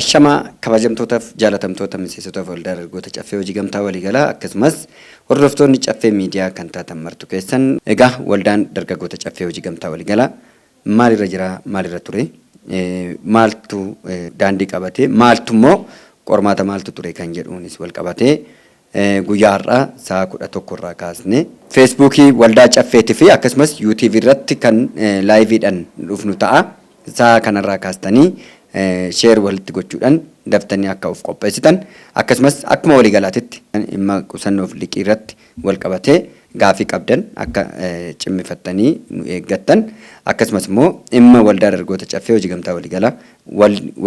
Ashama kabajamtootaaf jaalatamtoota miseensota waldaa dargaggoota caffee hojii gamtaa waliigalaa akkasumas hordoftoonni caffee miidiyaa kan taatan martu keessan egaa waldaan dargaggoota caffee hojii gamtaa waliigalaa maalirra jira maalirra ture maaltu daandii qabatee maaltummoo qormaata maaltu ture kan jedhuunis wal qabatee guyyaa har'aa sa'a 11 irraa kaasne Facebookii waldaa caffeetii fi akkasumas YouTube irratti kan laayiviidhaan dhufnu ta'a sa'a kanarraa kaastanii share walitti gochuudhaan daftanii akka of qopheessitan akkasumas akkuma walii galaatitti imma qusannoof liqii irratti wal qabatee gaafii qabdan akka cimmifattanii nu eeggattan akkasumas immoo imma waldaa dargaggoota caffee hojii gamtaa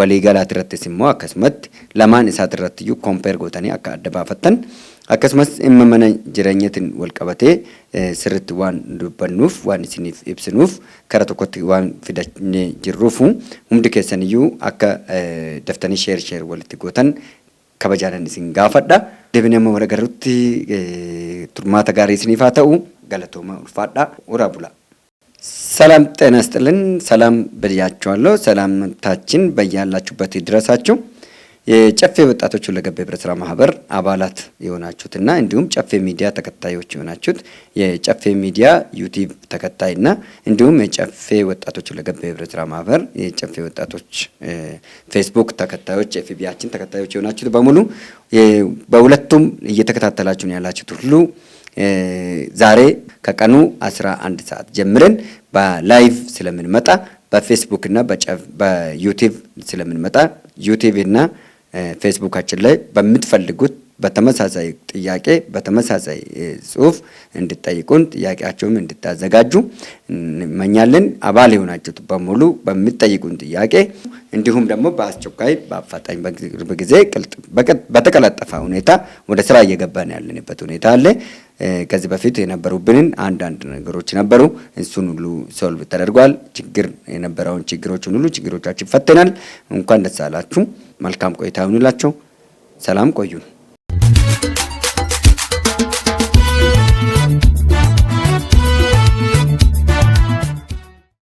walii galaati irrattis immoo akkasumatti lamaan isaati irratti iyyuu compare gootanii akka adda baafattan akkasumas imma mana jireenyaatiin wal qabatee sirriitti waan dubbannuuf waan isiniif ibsinuuf kara tokkotti waan fidannee jirruuf hundi keessan iyyuu akka daftanii share walitti gootan kabajaanan isin gaafadha. Deebinee amma wara garuutti turmaata gaarii isiniif haa ta'u galatooma ulfaadha ura bula. ሰላም ጤና ይስጥልን ሰላም በያችኋለሁ ሰላምታችን በያላችሁበት ይድረሳችሁ የጨፌ ወጣቶች ለገበ ህብረት ስራ ማህበር አባላት የሆናችሁትና እንዲሁም ጨፌ ሚዲያ ተከታዮች የሆናችሁት የጨፌ ሚዲያ ዩቲዩብ ተከታይና እንዲሁም የጨፌ ወጣቶች ለገበ ህብረት ስራ ማህበር የጨፌ ወጣቶች ፌስቡክ ተከታዮች ኤፍቢያችን ተከታዮች የሆናችሁት በሙሉ በሁለቱም እየተከታተላችሁ ያላችሁት ሁሉ ዛሬ ከቀኑ 11 ሰዓት ጀምረን በላይቭ ስለምንመጣ በፌስቡክ እና በዩቲዩብ ስለምንመጣ ዩቲዩብ እና ፌስቡካችን ላይ በምትፈልጉት በተመሳሳይ ጥያቄ በተመሳሳይ ጽሁፍ እንድትጠይቁን ጥያቄያችሁን እንድታዘጋጁ እንመኛለን። አባል የሆናችሁት በሙሉ በምትጠይቁን ጥያቄ እንዲሁም ደግሞ በአስቸኳይ በአፋጣኝ በጊዜ በተቀላጠፈ ሁኔታ ወደ ስራ እየገባን ያለንበት ሁኔታ አለ። ከዚህ በፊት የነበሩብንን አንዳንድ ነገሮች ነበሩ። እሱን ሁሉ ሶልቭ ተደርጓል። ችግር የነበረውን ችግሮችን ሁሉ ችግሮቻችን ፈተናል። እንኳን ደስ አላችሁ። መልካም ቆይታ ይሁንላችሁ። ሰላም ቆዩን።